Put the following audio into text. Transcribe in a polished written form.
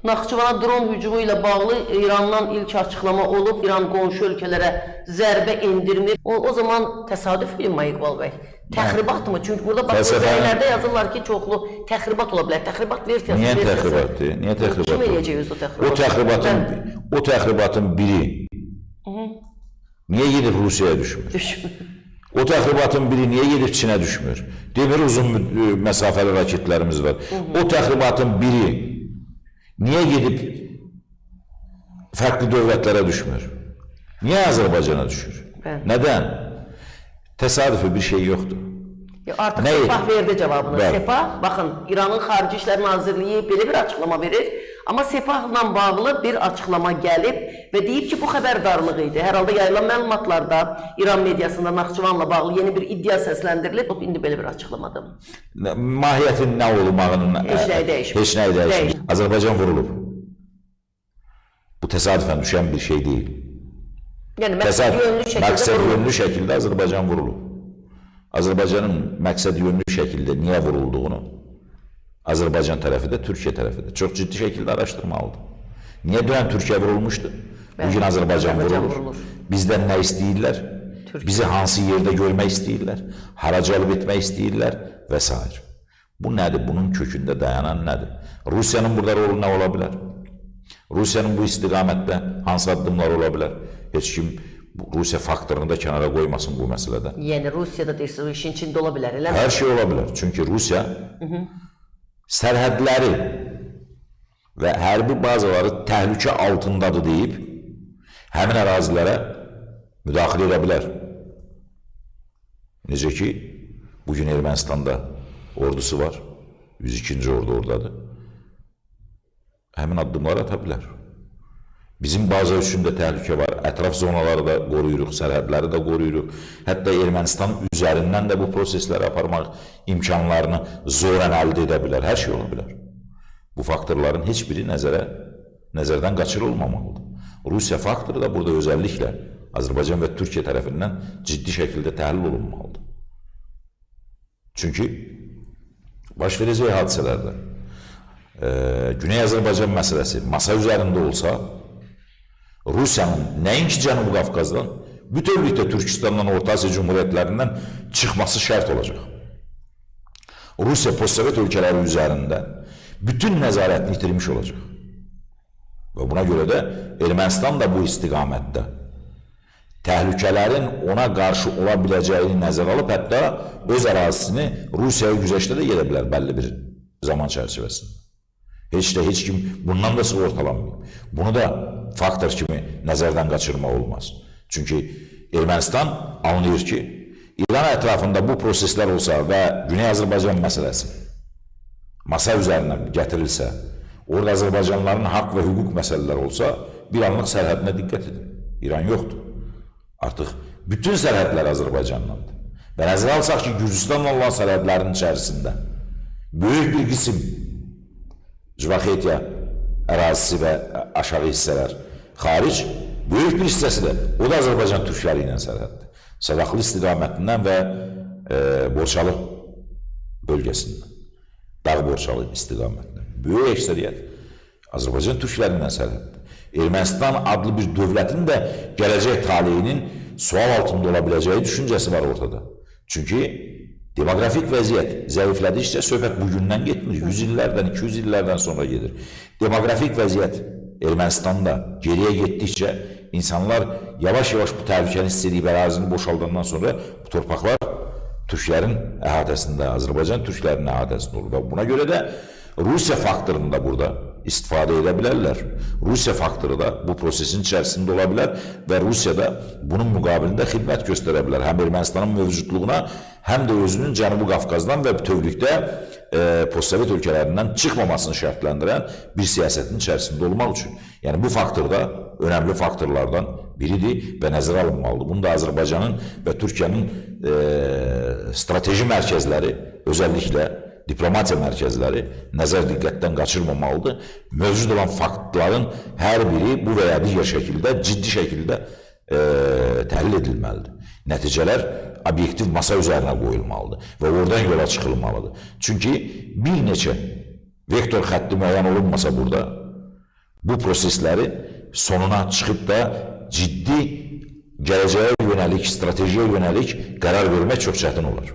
Naxçıvana dron hücumu ilə bağlı İrandan ilk açıqlama olub, İran qonşu ölkələrə zərbə endirmir. O zaman təsadüf bilmə İqbal bəy. Təxribatmı? Çünki burada baxırlarda yazırlar ki, çoxlu təxribat ola bilər. Təxribat versiyası. Niyə təxribatdır? Niyə təxribat? Kim eləyəcək özü təxribat? O təxribatın biri niyə gedib Rusiyaya düşmür? O təxribatın biri niyə gedib Çinə düşmür? Demir uzun məsafəli raketlərimiz var. O təxribatın biri niyə gedib fərqli dövlətlərə düşmür? Niyə Azərbaycana düşür? Nədən? Təsadüfi bir şey yoxdur. Artıq Sepah verdi cavabını. Sepah, baxın, İranın Xarici İşlər Nazirliyi belə bir açıqlama verir. Amma Sepahla bağlı bir açıqlama gəlib və deyib ki, bu xəbərdarlıq idi. Hər halda yayılan məlumatlarda İran mediasında Naxçıvanla bağlı yeni bir iddia səsləndirilib. İndi belə bir açıqlamadır. Mahiyyətin nə olmağının heç nəyi dəyişmir. Azərbaycan vurulub. Bu təsadüfən düşən bir şey deyil. Yəni, məqsəd yönlü şəkildə Azərbaycan vurulub. Azərbaycanın məqsəd yönlü şəkildə niyə vurulduğunu Azərbaycan tərəfi də, Türkiyə tərəfi də çox ciddi şəkildə araşdırmalıdır. Niyə dönən Türkiyə vurulmuşdu? Bugün Azərbaycan vurulur. Bizdən nə istəyirlər? Bizi hansı yerdə görmək istəyirlər? Hara cəlb etmək istəyirlər? Və s. Bu nədir? Bunun kökündə dayanan nədir? Rusiyanın burada rolu nə ola bilər? Rusiyanın bu istiqamətdə hansı addımlar ola bilər? Heç kim Rusiya faktorunu da kənara qoymasın bu məsələdə. Yəni, Rusiyada deyirsə, işin içində ola bilər, elə mi? Hər şey ola bilər. Çünki Rusiya sərhədləri və hərbi bazaları təhlükə altındadır deyib, həmin ərazilərə müdaxilə edə bilər. Necə ki, bugün Ermənistanda ordusu var, 102-ci ordu oradadır. Həmin addımları ata bilər. Bizim baza üçün də təhlükə var, ətraf zonaları da qoruyuruq, sərhədləri də qoruyuruq. Hətta Ermənistan üzərindən də bu prosesləri aparmaq imkanlarını zorən əldə edə bilər, hər şey ola bilər. Bu faktorların heç biri nəzərdən qaçırılmamalıdır. Rusiya faktoru da burada özəlliklə Azərbaycan və Türkiyə tərəfindən ciddi şəkildə təhlil olunmalıdır. Çünki baş verəcək hadisələrdə Güney Azərbaycan məsələsi masa üzərində olsa, Rusiyanın nəinki Cənubi Qafqazdan, bütövlükdə Türkistandan, Orta Asiya Cumhuriyyətlərindən çıxması şərt olacaq. Rusiya postsovet ölkələri üzərində bütün nəzarətini itirmiş olacaq. Və buna görə də Ermənistan da bu istiqamətdə təhlükələrin ona qarşı ola biləcəyini nəzərə alıb, hətta öz ərazisini Rusiyaya güzəşdə də gedə bilər bəlli bir zaman çərçivəsində. Heç kim bundan da sığortalanmıyor. Bunu da faktor kimi nəzərdən qaçırmaq olmaz. Çünki Ermənistan anlayır ki, İran ətrafında bu proseslər olsa və Güney Azərbaycan məsələsi masa üzərinə gətirilsə, orada Azərbaycanlıların haqq və hüquq məsələləri olsa, bir anlıq sərhədinə diqqət edin. İran yoxdur. Artıq bütün sərhədlər Azərbaycandandır. Və nəzərə alsaq ki, Gürcüstanla olan sərhədlərin içərisində böyük bir qism Cvaxetiya ərazisi və aşağı hissələr xaric, böyük bir hissəsi də, o da Azərbaycan türkləri ilə sərhəddir. Sadaxlı istiqamətindən və Borçalı bölgəsindən, Dağ Borçalı istiqamətindən. Böyük əksəriyyət Azərbaycan türkləri ilə sərhəddir. Ermənistan adlı bir dövlətin də gələcək taleyinin sual altında ola biləcəyi düşüncəsi var ortada. Çünki demografik vəziyyət zəiflədikcə söhbət bugündən getmir, 100 illərdən, 200 illərdən sonra gedir. Demografik vəziyyət Ermənistanda geriyə getdikcə insanlar yavaş-yavaş bu təhlükəni hiss edib ərazini boşaldandan sonra bu torpaqlar türklərin əhatəsində, Azərbaycan türklərinin əhatəsində olur. Və buna görə də Rusiya faktorunu da burada istifadə edə bilərlər. Rusiya faktoru da bu prosesin içərisində ola bilər və Rusiya da bunun müqabilində xidmət göstərə bilər. Həm Ermənistanın mövcudluğuna, həm də özünün Cənubi Qafqazdan və bütövlükdə postsovet ölkələrindən çıxmamasını şərtləndirən bir siyasətin içərisində olmaq üçün. Yəni bu faktor da önəmli faktorlardan biridir və nəzərə alınmalıdır. Bunu da Azərbaycanın və Türkiyənin strateji mərkəzləri, özəlliklə diplomatiya mərkəzləri nəzər diqqətdən qaçırmamalıdır. Mövcud olan faktların hər biri bu və ya digər şəkildə, ciddi şəkildə təhlil edilməlidir. Nəticələr obyektiv masa üzərinə qoyulmalıdır və oradan yola çıxılmalıdır. Çünki bir neçə vektor xətti müəyyən olunmasa burada, bu prosesləri sonuna çıxıb da ciddi gələcəyə yönəlik, stratejiyə yönəlik qərar vermək çox çətin olar.